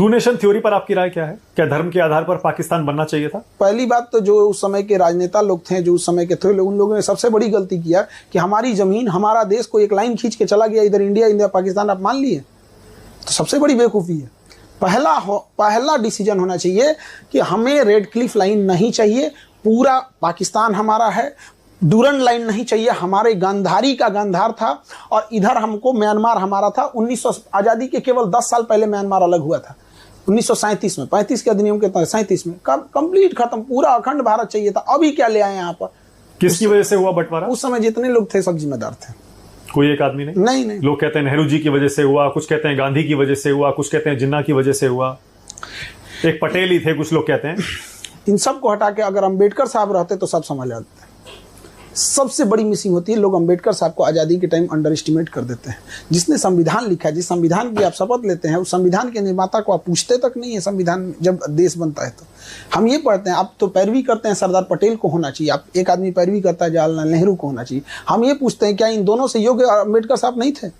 To nation theory पर आपकी राय क्या है? क्या धर्म के आधार पर पाकिस्तान बनना चाहिए था? पहली बात तो जो उस समय के राजनेता लोग थे, जो उस समय के थे, उन लोगों ने सबसे बड़ी गलती किया कि हमारी जमीन, हमारा देश को एक लाइन खींच के चला गया, इधर इंडिया, इंडिया पाकिस्तान आप मान लिए, तो सबसे बड़ी बेवकूफ़ी है। पहला डिसीजन होना चाहिए कि हमें रेड क्लिफ लाइन नहीं चाहिए, पूरा पाकिस्तान हमारा है। डूरंड लाइन नहीं चाहिए, हमारे गांधारी का गांधार था, और इधर हमको म्यांमार हमारा था। 1900 आज़ादी के केवल 10 साल पहले म्यांमार अलग हुआ था, 1937 में, 35 के अधिनियम के तहत 37 में कंप्लीट खत्म, पूरा अखंड भारत चाहिए था। अभी क्या ले आए यहाँ पर? किसकी वजह से हुआ बंटवारा? उस समय जितने लोग थे सब जिम्मेदार थे, कोई एक आदमी नहीं। नहीं। लोग कहते हैं नेहरू जी की वजह से हुआ, कुछ कहते हैं गांधी की वजह से हुआ, कुछ कहते हैं जिन्ना की वजह से हुआ, एक पटेल ही थे, कुछ लोग कहते हैं। इन सब को हटा के अगर अम्बेडकर साहब रहते तो सब समझ आते। सबसे बड़ी मिसिंग होती है, लोग अम्बेडकर साहब को आज़ादी के टाइम अंडर एस्टिमेट कर देते हैं। जिसने संविधान लिखा है, जिस संविधान की आप शपथ लेते हैं, उस संविधान के निर्माता को आप पूछते तक नहीं है। संविधान जब देश बनता है तो हम ये पढ़ते हैं, आप तो पैरवी करते हैं सरदार पटेल को होना चाहिए, आप एक आदमी पैरवी करता है जवाहरलाल नेहरू को होना चाहिए। हम ये पूछते हैं क्या इन दोनों से योग्य अम्बेडकर साहब नहीं थे?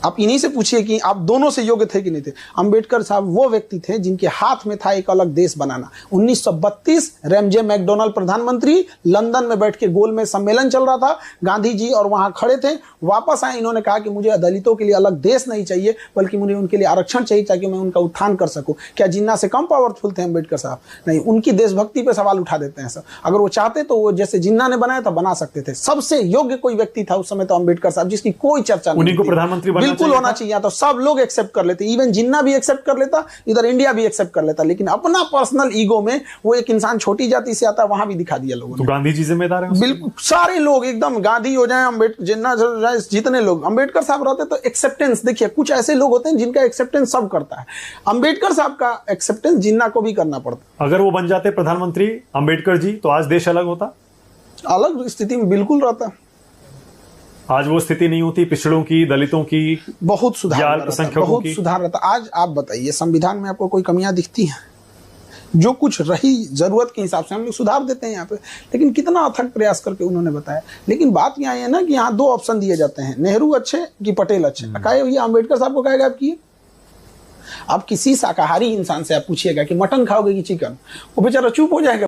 आप इन्हीं से पूछिए कि आप दोनों से योग्य थे कि नहीं थे। अंबेडकर साहब वो व्यक्ति थे जिनके हाथ में था एक अलग देश बनाना। 1932 रैमजे मैकडोनाल्ड प्रधानमंत्री, लंदन में बैठ के गोल में सम्मेलन चल रहा था, गांधी जी और वहां खड़े थे। वापस आए, इन्होंने कहा कि मुझे दलितों के लिए अलग देश नहीं चाहिए, बल्कि मुझे उनके लिए आरक्षण चाहिए ताकि मैं उनका उत्थान कर सकूं। क्या जिन्ना से कम पावरफुल थे अंबेडकर साहब? नहीं, उनकी देशभक्ति पे सवाल उठा देते हैं सर। अगर वो चाहते तो वो जैसे जिन्ना ने बनाया था बना सकते थे। सबसे योग्य कोई व्यक्ति था उस समय तो अंबेडकर साहब, जिसकी कोई चर्चा नहीं। उन्हीं को प्रधानमंत्री बिल्कुल होना चाहिए, तो सब लोग एक्सेप्ट कर लेते, इवन जिन्ना भी एक्सेप्ट कर लेता, इधर इंडिया भी एक्सेप्ट कर लेता। लेकिन अपना पर्सनल ईगो में वो एक इंसान छोटी जाति से आता है, वहां भी दिखा दिया लोगों ने। तो गांधी जी जिम्मेदार हैं? बिल्कुल, सारे लोग एकदम गांधी हो जाए, अम्बेडकर, जिन्ना हो जाए, जितने लोग अम्बेडकर साहब रहते तो एक्सेप्टेंस देखिए, कुछ ऐसे लोग होते हैं जिनका एक्सेप्टेंस सब करता है। अम्बेडकर साहब का एक्सेप्टेंस जिन्ना को भी करना पड़ता। अगर वो बन जाते प्रधानमंत्री अम्बेडकर जी, तो आज देश अलग होता? अलग स्थिति में बिल्कुल रहता। आज वो स्थिति नहीं होती, पिछड़ों की, दलितों की, बहुत सुधार, बहुत सुधार रहता। आज आप बताइए, संविधान में आपको कोई कमियां दिखती हैं? जो कुछ रही जरूरत के हिसाब से हम लोग सुधार देते हैं यहाँ पे, लेकिन कितना अथक प्रयास करके उन्होंने बताया। लेकिन बात यहाँ है ना कि यहाँ दो ऑप्शन दिए जाते हैं, नेहरू अच्छे कि पटेल अच्छे। कहे भैया अम्बेडकर साहब को कहेगा आप किए? आप किसी शाकाहारी इंसान से आप पूछिएगा कि मटन खाओगे कि चिकन, वो बेचारा चुप हो जाएगा।